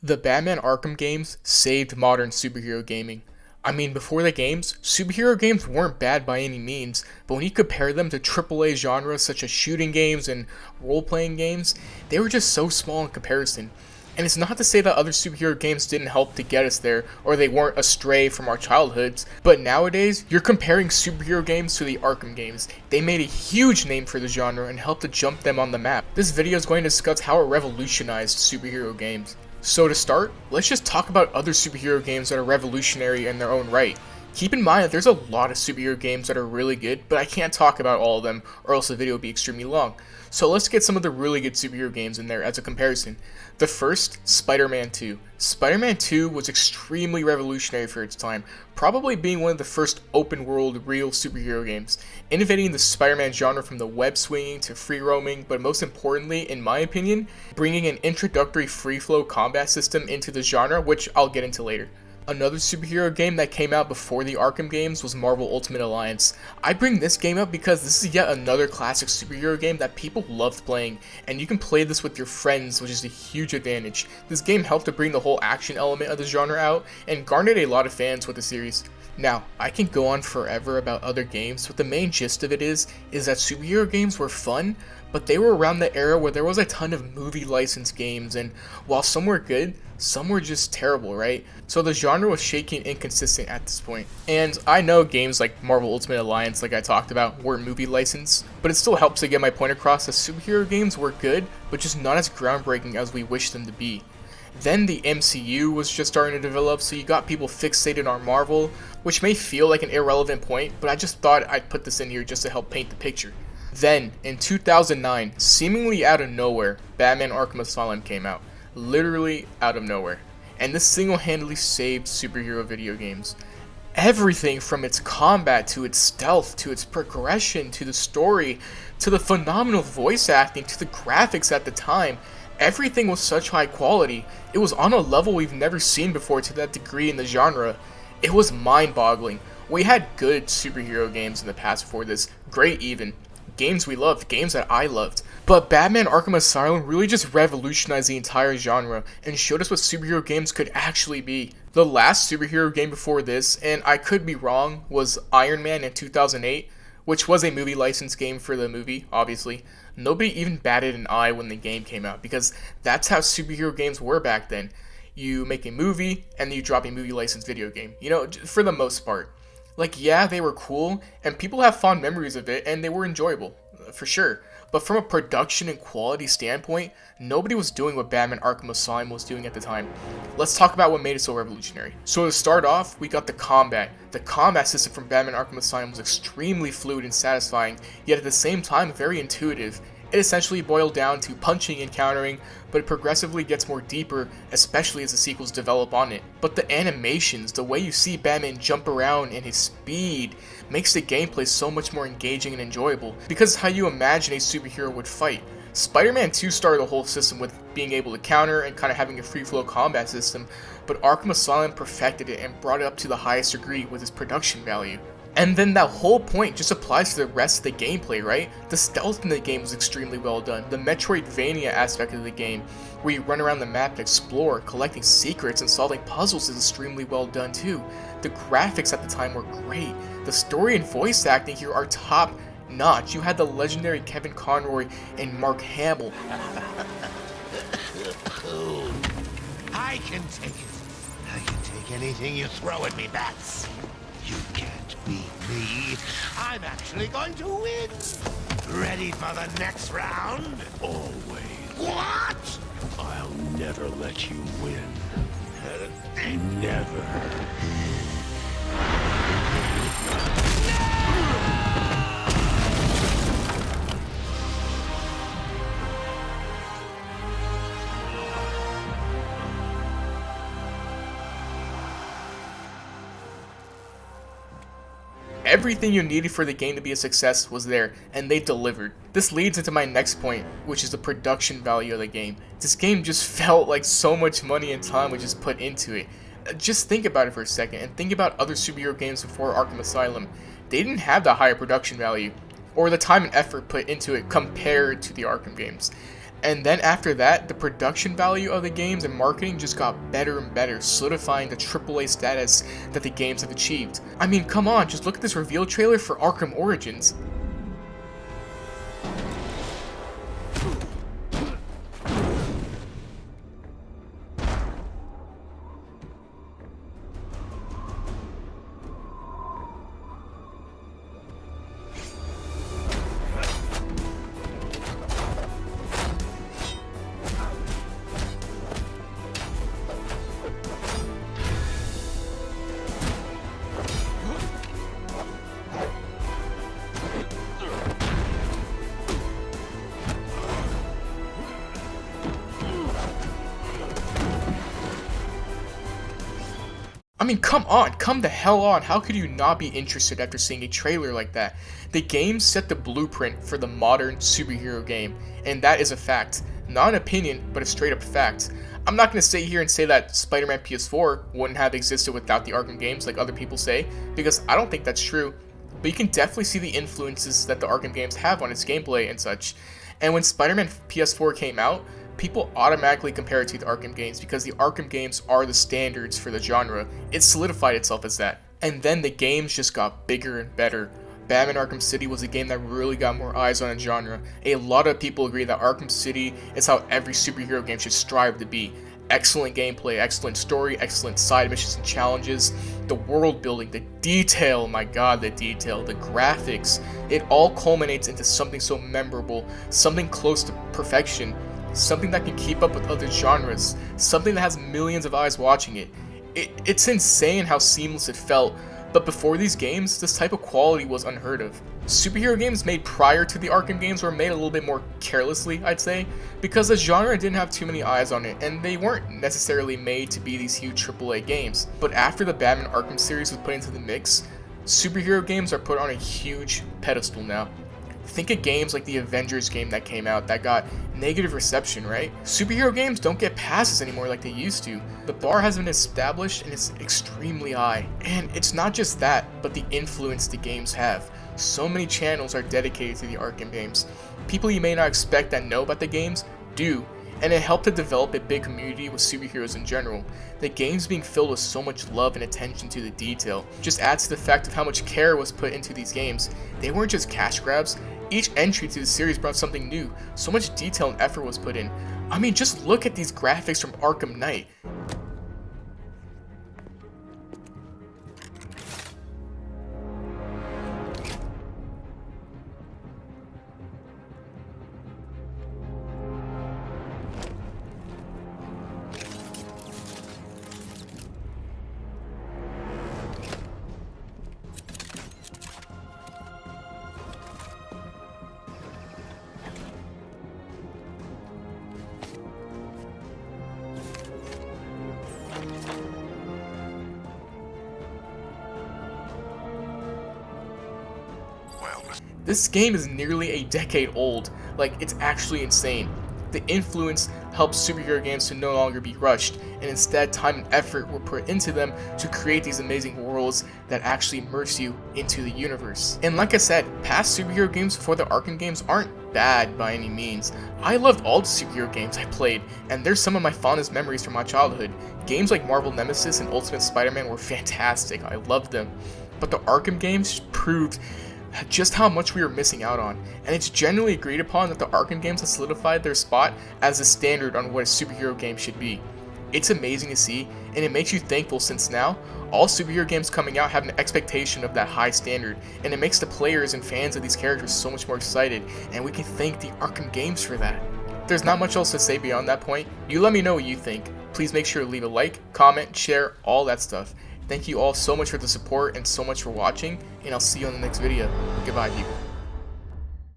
The Batman Arkham games saved modern superhero gaming. I mean, before the games, superhero games weren't bad by any means, but when you compare them to AAA genres such as shooting games and role-playing games, they were just so small in comparison. And it's not to say that other superhero games didn't help to get us there, or they weren't astray from our childhoods, but nowadays, you're comparing superhero games to the Arkham games. They made a huge name for the genre and helped to jump them on the map. This video is going to discuss how it revolutionized superhero games. So to start, let's just talk about other superhero games that are revolutionary in their own right. Keep in mind that there's a lot of superhero games that are really good, but I can't talk about all of them or else the video would be extremely long. So let's get some of the really good superhero games in there as a comparison. The first, Spider-Man 2. Spider-Man 2 was extremely revolutionary for its time, probably being one of the first open-world real superhero games, innovating the Spider-Man genre from the web-swinging to free-roaming, but most importantly, in my opinion, bringing an introductory free-flow combat system into the genre, which I'll get into later. Another superhero game that came out before the Arkham games was Marvel Ultimate Alliance. I bring this game up because this is yet another classic superhero game that people loved playing, and you can play this with your friends, which is a huge advantage. This game helped to bring the whole action element of the genre out, and garnered a lot of fans with the series. Now, I can go on forever about other games, but the main gist of it is that superhero games were fun, but they were around the era where there was a ton of movie licensed games, and while some were good, some were just terrible, right? So the genre was shaky and inconsistent at this point. And I know games like Marvel Ultimate Alliance, like I talked about, were movie licensed, but it still helps to get my point across that superhero games were good, but just not as groundbreaking as we wish them to be. Then the MCU was just starting to develop, so you got people fixated on Marvel, which may feel like an irrelevant point, but I just thought I'd put this in here just to help paint the picture. Then, in 2009, seemingly out of nowhere, Batman Arkham Asylum came out. Literally out of nowhere. And this single-handedly saved superhero video games. Everything from its combat to its stealth to its progression to the story to the phenomenal voice acting to the graphics at the time, everything was such high quality. It was on a level we've never seen before to that degree in the genre. It was mind-boggling. We had good superhero games in the past before this, great even. Games we loved, games that I loved. But Batman Arkham Asylum really just revolutionized the entire genre and showed us what superhero games could actually be. The last superhero game before this, and I could be wrong, was Iron Man in 2008, which was a movie license game for the movie, obviously. Nobody even batted an eye when the game came out because that's how superhero games were back then. You make a movie and then you drop a movie licensed video game, for the most part. Like, yeah, they were cool, and people have fond memories of it, and they were enjoyable, for sure. But from a production and quality standpoint, nobody was doing what Batman Arkham Asylum was doing at the time. Let's talk about what made it so revolutionary. So to start off, we got the combat. The combat system from Batman Arkham Asylum was extremely fluid and satisfying, yet at the same time very intuitive. It essentially boiled down to punching and countering, but it progressively gets more deeper, especially as the sequels develop on it. But the animations, the way you see Batman jump around and his speed, makes the gameplay so much more engaging and enjoyable, because it's how you imagine a superhero would fight. Spider-Man 2 started the whole system with being able to counter and kind of having a free-flow combat system, but Arkham Asylum perfected it and brought it up to the highest degree with its production value. And then that whole point just applies to the rest of the gameplay, right? The stealth in the game was extremely well done. The Metroidvania aspect of the game, where you run around the map and explore, collecting secrets and solving puzzles, is extremely well done too. The graphics at the time were great. The story and voice acting here are top notch. You had the legendary Kevin Conroy and Mark Hamill. I can take it. I can take anything you throw at me, Bats. You can't beat me. I'm actually going to win. Ready for the next round? Always. What? I'll never let you win. Never. Everything you needed for the game to be a success was there, and they delivered. This leads into my next point, which is the production value of the game. This game just felt like so much money and time was just put into it. Just think about it for a second, and think about other superhero games before Arkham Asylum. They didn't have the higher production value, or the time and effort put into it compared to the Arkham games. And then after that, the production value of the games and marketing just got better and better, solidifying the AAA status that the games have achieved. I mean, come on, just look at this reveal trailer for Arkham Origins. I mean, come on, come the hell on. How could you not be interested after seeing a trailer like that? The game set the blueprint for the modern superhero game, and that is a fact. Not an opinion, but a straight up fact. I'm not going to sit here and say that Spider-Man PS4 wouldn't have existed without the Arkham games like other people say, because I don't think that's true. But you can definitely see the influences that the Arkham games have on its gameplay and such. And when Spider-Man PS4 came out, people automatically compare it to the Arkham games because the Arkham games are the standards for the genre. It solidified itself as that. And then the games just got bigger and better. Batman Arkham City was a game that really got more eyes on a genre. A lot of people agree that Arkham City is how every superhero game should strive to be. Excellent gameplay, excellent story, excellent side missions and challenges, the world building, the detail, my god, the detail, the graphics. It all culminates into something so memorable, something close to perfection. Something that can keep up with other genres, something that has millions of eyes watching it. It's insane how seamless it felt, but before these games, this type of quality was unheard of. Superhero games made prior to the Arkham games were made a little bit more carelessly, I'd say, because the genre didn't have too many eyes on it, and they weren't necessarily made to be these huge AAA games. But after the Batman Arkham series was put into the mix, superhero games are put on a huge pedestal now. Think of games like the Avengers game that came out that got negative reception, right? Superhero games don't get passes anymore like they used to. The bar has been established and it's extremely high. And it's not just that, but the influence the games have. So many channels are dedicated to the Arkham games. People you may not expect that know about the games do, and it helped to develop a big community with superheroes in general. The games being filled with so much love and attention to the detail just adds to the fact of how much care was put into these games. They weren't just cash grabs. Each entry to the series brought something new. So much detail and effort was put in. I mean, just look at these graphics from Arkham Knight. This game is nearly a decade old. Like, it's actually insane. The influence helps superhero games to no longer be rushed, and instead time and effort were put into them to create these amazing worlds that actually immerse you into the universe. And like I said, past superhero games before the Arkham games aren't bad by any means. I loved all the superhero games I played, and they're some of my fondest memories from my childhood. Games like Marvel Nemesis and Ultimate Spider-Man were fantastic. I loved them. But the Arkham games proved just how much we were missing out on, and it's generally agreed upon that the Arkham games have solidified their spot as the standard on what a superhero game should be. It's amazing to see, and it makes you thankful since now, all superhero games coming out have an expectation of that high standard, and it makes the players and fans of these characters so much more excited, and we can thank the Arkham games for that. There's not much else to say beyond that point. You let me know what you think. Please make sure to leave a like, comment, share, all that stuff. Thank you all so much for the support and so much for watching, and I'll see you on the next video. Goodbye, people.